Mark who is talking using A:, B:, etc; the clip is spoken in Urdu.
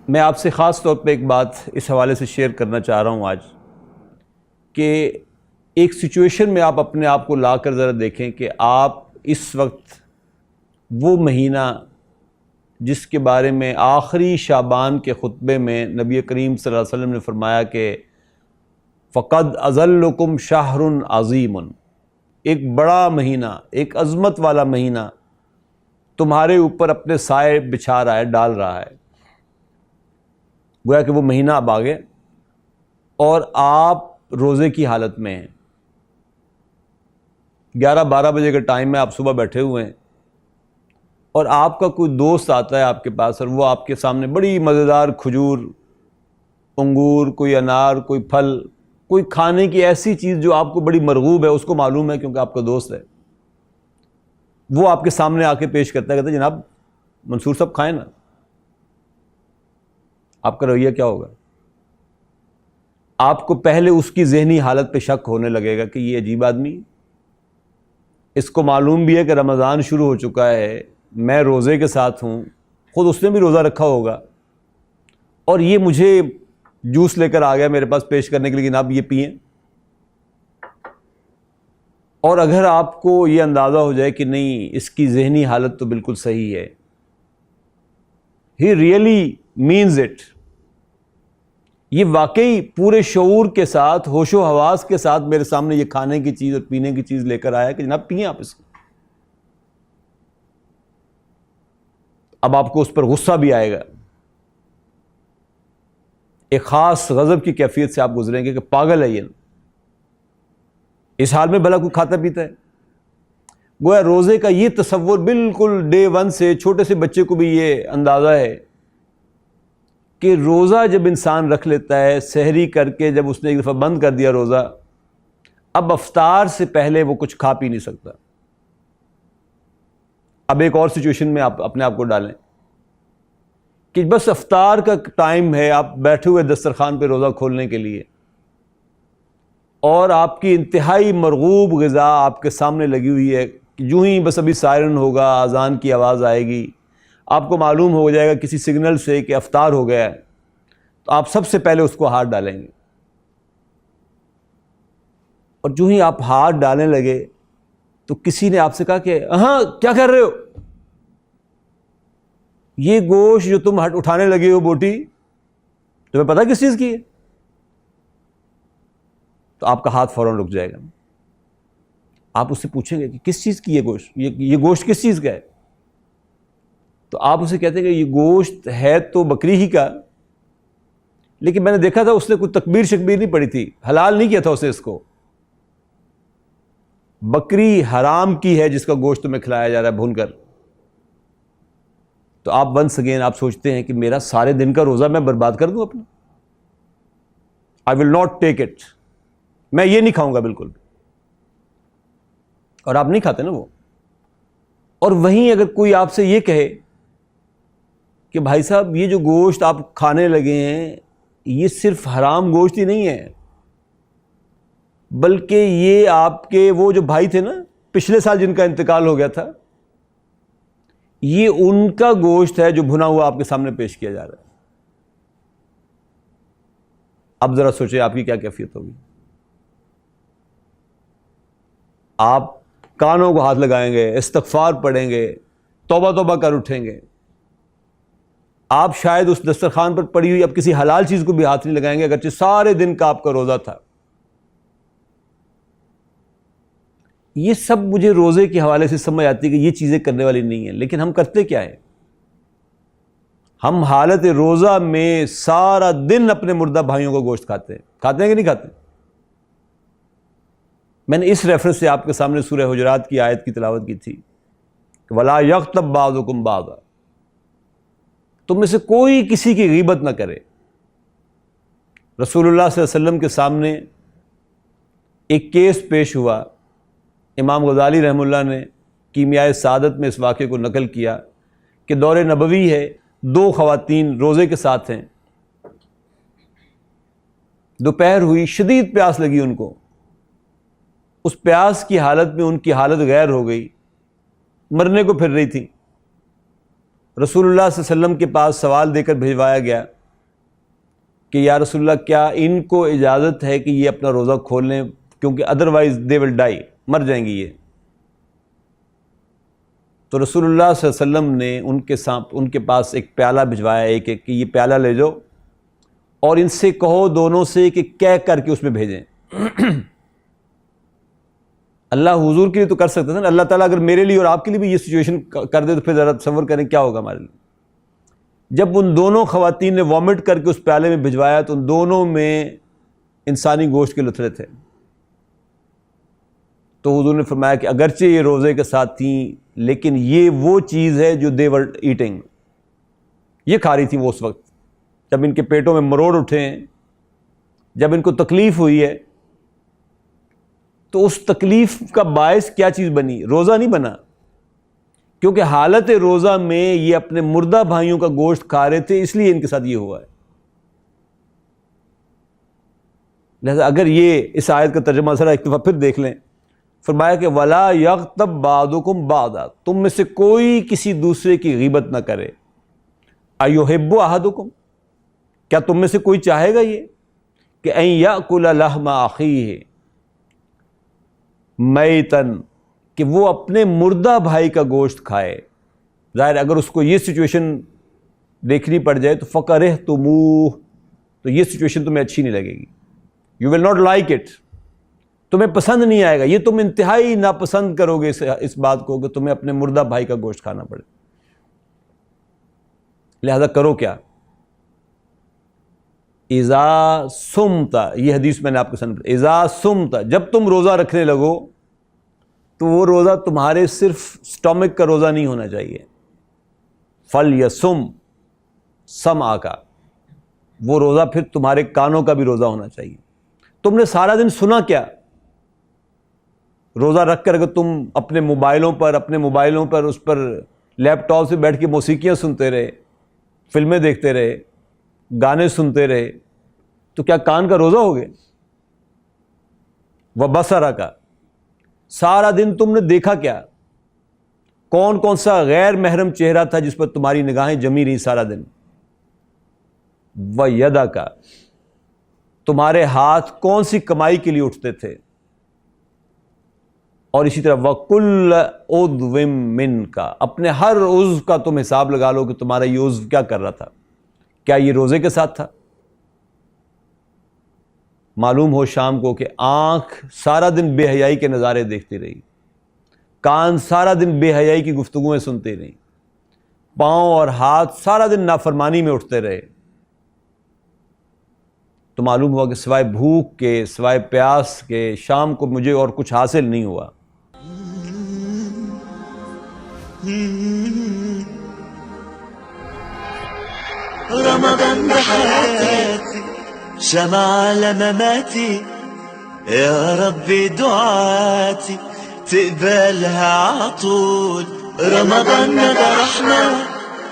A: میں آپ سے خاص طور پہ ایک بات اس حوالے سے شیئر کرنا چاہ رہا ہوں آج کہ ایک سچویشن میں آپ اپنے آپ کو لا کر ذرا دیکھیں کہ آپ اس وقت وہ مہینہ جس کے بارے میں آخری شعبان کے خطبے میں نبی کریم صلی اللہ علیہ وسلم نے فرمایا کہ فقد اظلکم شہر عظیم، ایک بڑا مہینہ، ایک عظمت والا مہینہ تمہارے اوپر اپنے سائے بچھا رہا ہے، ڈال رہا ہے۔ گویا کہ وہ مہینہ اب آ گیا اور آپ روزے کی حالت میں ہیں، 11-12 بجے کا ٹائم ہے، آپ صبح بیٹھے ہوئے ہیں اور آپ کا کوئی دوست آتا ہے آپ کے پاس اور وہ آپ کے سامنے بڑی مزیدار کھجور، انگور، کوئی انار، کوئی پھل، کوئی کھانے کی ایسی چیز جو آپ کو بڑی مرغوب ہے، اس کو معلوم ہے کیونکہ آپ کا دوست ہے، وہ آپ کے سامنے آ کے پیش کرتا ہے، کہتا ہے جناب منصور صاحب کھائیں نا۔ آپ کا رویہ کیا ہوگا؟ آپ کو پہلے اس کی ذہنی حالت پہ شک ہونے لگے گا کہ یہ عجیب آدمی، اس کو معلوم بھی ہے کہ رمضان شروع ہو چکا ہے، میں روزے کے ساتھ ہوں، خود اس نے بھی روزہ رکھا ہوگا اور یہ مجھے جوس لے کر آ گیا میرے پاس پیش کرنے کے لیے، جناب یہ پئیں۔ اور اگر آپ کو یہ اندازہ ہو جائے کہ نہیں، اس کی ذہنی حالت تو بالکل صحیح ہے، ہی ریئلی مینز اٹ، یہ واقعی پورے شعور کے ساتھ، ہوش و حواس کے ساتھ میرے سامنے یہ کھانے کی چیز اور پینے کی چیز لے کر آیا کہ جناب پئیں آپ اس کو، اب آپ کو اس پر غصہ بھی آئے گا، ایک خاص غضب کی کیفیت سے آپ گزریں گے کہ پاگل ہے یہ، اس حال میں بھلا کوئی کھاتا پیتا ہے۔ گویا روزے کا یہ تصور بالکل ڈے ون سے چھوٹے سے بچے کو بھی یہ اندازہ ہے کہ روزہ جب انسان رکھ لیتا ہے، سحری کر کے جب اس نے ایک دفعہ بند کر دیا روزہ، اب افطار سے پہلے وہ کچھ کھا پی نہیں سکتا۔ اب ایک اور سچویشن میں آپ اپنے آپ کو ڈالیں کہ بس افطار کا ٹائم ہے، آپ بیٹھے ہوئے دسترخوان پہ روزہ کھولنے کے لیے اور آپ کی انتہائی مرغوب غذا آپ کے سامنے لگی ہوئی ہے، جو ہی بس ابھی سائرن ہوگا، اذان کی آواز آئے گی، آپ کو معلوم ہو جائے گا کسی سگنل سے کہ افطار ہو گیا ہے، تو آپ سب سے پہلے اس کو ہاتھ ڈالیں گے اور جو ہی آپ ہاتھ ڈالنے لگے تو کسی نے آپ سے کہا کہ ہاں کیا کر رہے ہو، یہ گوشت جو تم اٹھانے لگے ہو بوٹی تمہیں پتہ کس چیز کی ہے؟ تو آپ کا ہاتھ فوراً رک جائے گا، آپ اس سے پوچھیں گے کہ کس چیز کی یہ گوشت، یہ گوشت کس چیز کا ہے؟ تو آپ اسے کہتے ہیں کہ یہ گوشت ہے تو بکری ہی کا، لیکن میں نے دیکھا تھا اس نے کوئی تکبیر شکبیر نہیں پڑی تھی، حلال نہیں کیا تھا اسے، اس کو بکری حرام کی ہے جس کا گوشت تمہیں کھلایا جا رہا ہے بھون کر۔ تو آپ ونس اگین آپ سوچتے ہیں کہ میرا سارے دن کا روزہ میں برباد کر دوں اپنا، I will not take it، میں یہ نہیں کھاؤں گا بالکل، اور آپ نہیں کھاتے نا وہ۔ اور وہیں اگر کوئی آپ سے یہ کہے کہ بھائی صاحب یہ جو گوشت آپ کھانے لگے ہیں یہ صرف حرام گوشت ہی نہیں ہے، بلکہ یہ آپ کے وہ جو بھائی تھے نا پچھلے سال جن کا انتقال ہو گیا تھا، یہ ان کا گوشت ہے جو بھنا ہوا آپ کے سامنے پیش کیا جا رہا ہے۔ اب ذرا سوچیں آپ کی کیا کیفیت ہوگی؟ آپ کانوں کو ہاتھ لگائیں گے، استغفار پڑھیں گے، توبہ توبہ کر اٹھیں گے، آپ شاید اس دسترخوان پر پڑی ہوئی اب کسی حلال چیز کو بھی ہاتھ نہیں لگائیں گے اگرچہ سارے دن کا آپ کا روزہ تھا۔ یہ سب مجھے روزے کے حوالے سے سمجھ آتی ہے کہ یہ چیزیں کرنے والی نہیں ہیں، لیکن ہم کرتے کیا ہیں؟ ہم حالت روزہ میں سارا دن اپنے مردہ بھائیوں کا گوشت کھاتے ہیں کہ نہیں کھاتے؟ میں نے اس ریفرنس سے آپ کے سامنے سورہ حجرات کی آیت کی تلاوت کی تھی کہ وَلَا يَغْتَبْ بَعْضُكُمْ بَعْضًا، تم میں سے کوئی کسی کی غیبت نہ کرے۔ رسول اللہ صلی اللہ علیہ وسلم کے سامنے ایک کیس پیش ہوا، امام غزالی رحمہ اللہ نے کیمیائے سعادت میں اس واقعے کو نقل کیا کہ دور نبوی ہے، 2 خواتین روزے کے ساتھ ہیں، دوپہر ہوئی، شدید پیاس لگی ان کو، اس پیاس کی حالت میں ان کی حالت غیر ہو گئی، مرنے کو پھر رہی تھی۔ رسول اللہ صلی اللہ علیہ وسلم کے پاس سوال دے کر بھیجوایا گیا کہ یا رسول اللہ کیا ان کو اجازت ہے کہ یہ اپنا روزہ کھول لیں، کیونکہ ادروائز دے ول ڈائی، مر جائیں گی یہ. تو رسول اللہ صلی اللہ علیہ وسلم نے ان کے پاس ایک پیالہ بھجوایا، ایک کہ یہ پیالہ لے جاؤ اور ان سے کہو دونوں سے کہ کہہ کر کے اس میں بھیجیں. اللہ حضور کے لیے تو کر سکتا تھا نا، اللہ تعالیٰ اگر میرے لیے اور آپ کے لیے بھی یہ سچویشن کر دے تو پھر ذرا تصور کریں کیا ہوگا ہمارے لیے. جب ان دونوں خواتین نے وامٹ کر کے اس پیالے میں بھجوایا تو ان دونوں میں انسانی گوشت کے لتھڑے تھے. تو حضور نے فرمایا کہ اگرچہ یہ روزے کے ساتھ تھیں لیکن یہ وہ چیز ہے جو دے ور ایٹنگ، یہ کھا رہی تھی وہ اس وقت جب ان کے پیٹوں میں مروڑ اٹھے ہیں، جب ان کو تکلیف ہوئی ہے. تو اس تکلیف کا باعث کیا چیز بنی؟ روزہ نہیں بنا، کیونکہ حالت روزہ میں یہ اپنے مردہ بھائیوں کا گوشت کھا رہے تھے، اس لیے ان کے ساتھ یہ ہوا ہے. لہذا اگر یہ اس آیت کا ترجمہ ذرا ایک دفعہ پھر دیکھ لیں، فرمایا کہ وَلَا يَغْتَبْ بَعْضُكُمْ بَعْضًا، تم میں سے کوئی کسی دوسرے کی غیبت نہ کرے. أَيُحِبُّ أَحَدُكُمْ، کیا تم میں سے کوئی چاہے گا یہ کہ أَن يَأْكُلَ لَحْمَ أَخِيهِ مَيْتًا، کہ وہ اپنے مردہ بھائی کا گوشت کھائے. ظاہر اگر اس کو یہ سچویشن دیکھنی پڑ جائے تو فَكَرِهْتُمُوهُ، تو یہ سچویشن تمہیں اچھی نہیں لگے گی. You will not like it، تمہیں پسند نہیں آئے گا، یہ تم انتہائی ناپسند کرو گے اس بات کو کہ تمہیں اپنے مردہ بھائی کا گوشت کھانا پڑے. لہذا کرو کیا؟ اذا صمت، یہ حدیث میں نے آپ کو سن، اذا صمت، جب تم روزہ رکھنے لگو تو وہ روزہ تمہارے صرف سٹامک کا روزہ نہیں ہونا چاہیے. فَلْيَصُمْ سَمْعَكَ، وہ روزہ پھر تمہارے کانوں کا بھی روزہ ہونا چاہیے. تم نے سارا دن سنا کیا؟ روزہ رکھ کر اگر تم اپنے موبائلوں پر اس پر لیپ ٹاپ سے بیٹھ کے موسیقیاں سنتے رہے، فلمیں دیکھتے رہے، گانے سنتے رہے، تو کیا کان کا روزہ ہو گئے؟ وَبَصَرَكَ، سارا دن تم نے دیکھا کیا؟ کون کون سا غیر محرم چہرہ تھا جس پر تمہاری نگاہیں جمی رہیں سارا دن؟ وَيَدَكَ، تمہارے ہاتھ کون سی کمائی کے لیے اٹھتے تھے؟ اور اسی طرح وَكُلَّ عُضْوٍ مِّنْكَ، اپنے ہر عضو کا تم حساب لگا لو کہ تمہارا یہ عضو کیا کر رہا تھا. کیا یہ روزے کے ساتھ تھا؟ معلوم ہو شام کو کہ آنکھ سارا دن بے حیائی کے نظارے دیکھتی رہی، کان سارا دن بے حیائی کی گفتگویں سنتے رہی، پاؤں اور ہاتھ سارا دن نافرمانی میں اٹھتے رہے، تو معلوم ہوا کہ سوائے بھوک کے، سوائے پیاس کے، شام کو مجھے اور کچھ حاصل نہیں ہوا.
B: رمضان بحياتي شمع على مماتي، يا ربي دعاتي تقبلها عطول. رمضان ده رحمة